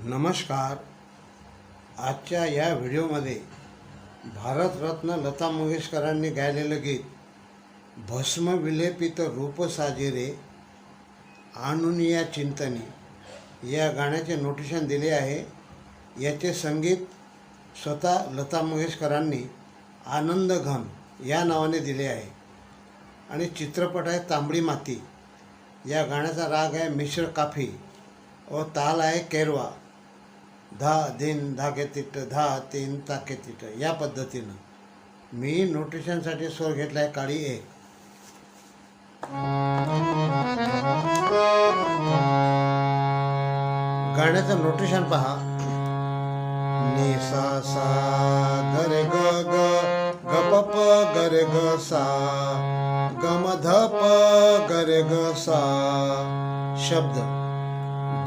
नमस्कार. आजच्या या व्हिडिओमध्ये भारतरत्न लता मंगेशकरांनी गायलेलं गीत भस्म विलेपित रूप साजिरे आणुनिया चिंतनी या गाण्याचे नोटेशन दिले आहे. याचे संगीत स्वतः लता मंगेशकरांनी आनंद घन या नावाने दिले आहे आणि चित्रपट आहे तांबडी माती. या गाण्याचा राग आहे मिश्र काफी व ताल आहे केरवा. धा दिन धागे तिट धा तीन ताके तिट या पद्धतीनं. मी नोटेशनसाठी स्वर घेतला आहे काळी एक. गाण्याचं नोटेशन पहा. नि सा सा ग रे ग ग ग प प ग रे ग सा ग म ध प ग रे ग सा. शब्द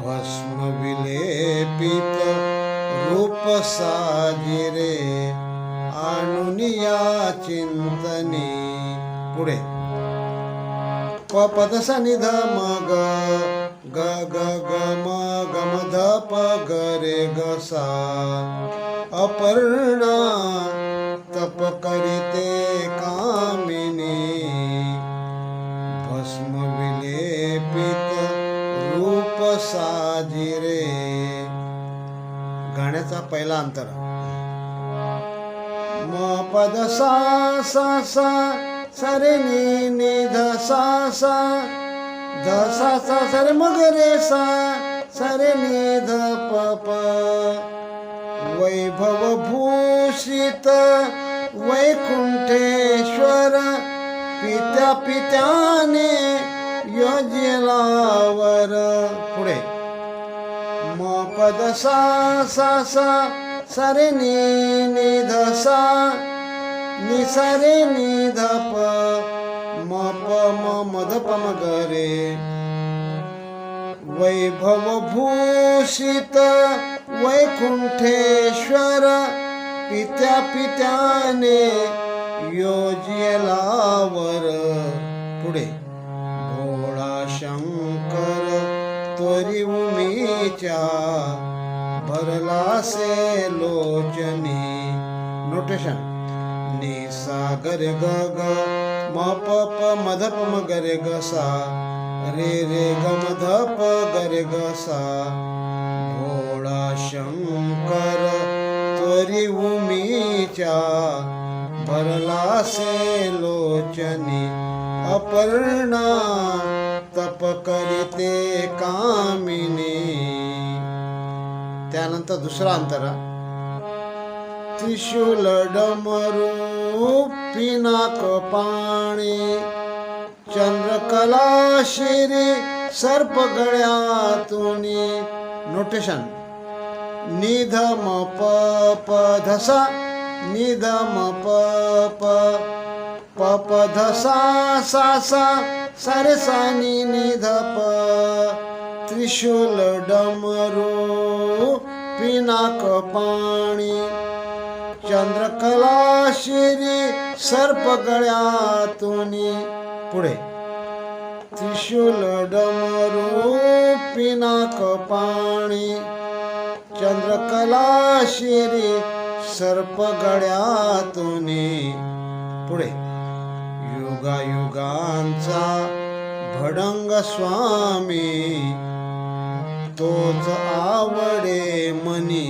भस्म विलेपित रूप साजिरे आणुनिया चिंतनी. पुढे प पद सा नि ध म ग ग ग ग म ग म ध प ग रे ग सा. अपर्णा तप करिते कामिनी भस्म विलेपित रूप साजिरे. गाण्याचा पहिला अंतर म पद सा सा सा सा रे नि नि ध सा सा ध सा सा सा रे म ग रे सा सा रे नि ध प प. वैभव भूषित वैकुंठेश्वर पित्या पित्याने योजिलावर. पुढे म पद सा सा सा सा रे नि नि ध सा नि सा रे नि ध प म प म ध प म ग रे. वैभव भूषित वैकुंठेश्वर पित्या पित्याने योजिलावर. पुढे भोळा शंकर त्वरी उमीच्या भरलासे लोचनी. नोटेशन नि सा ग रे ग ग म प प म ध प म ग रे ग सा रे रे ग म ध प ग रे ग सा. भोळा शंकर त्वरी उमीच्या भरलासे लोचनी. अपर्णा तप करिते कामिनी. त्यानंतर दुसरा अंतरा. त्रिशूल डमरू पिनाक पाणी चंद्रकला शिरी सर्प गळ्यातुनी. नोटेशन निध म प प ध सा निध म प प प प ध सा सा सा सा रे सा नि नि ध प. त्रिशूल डमरू पिनाक पाणी चंद्रकला शिरी सर्प गळ्यातुनी. पुढे त्रिशूल डमरू पिनाक पाणी चंद्रकला शिरी सर्प गळ्यातुनी. पुढे युगायुगांचा भडंग स्वामी तोच आवडे मनी.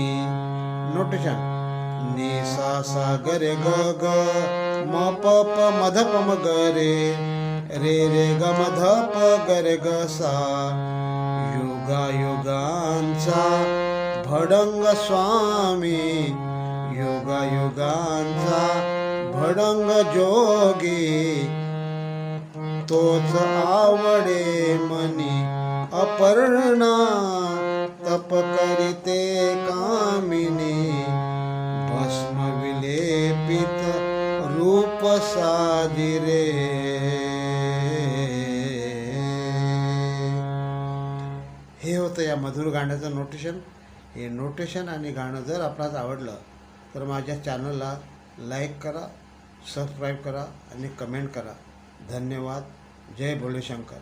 नोटेशन नि सा सा ग रे ग ग म प प म ध प म ग रे रे रे ग म ध प ग रे ग सा. युगायुगांचा भडंग स्वामी युगायुगांचा भडंग जोगी तोच आवडे मनी. अपर्णा तप करिते कामिनी भस्म विलेपित रूप साजिरे. हे होतं या मधुर गाण्याचं नोटेशन. हे नोटेशन आणि गाणं जर आपणास आवडलं तर माझ्या चॅनलला लाईक करा, सबस्क्राईब करा आणि कमेंट करा. धन्यवाद. जय भोले शंकर.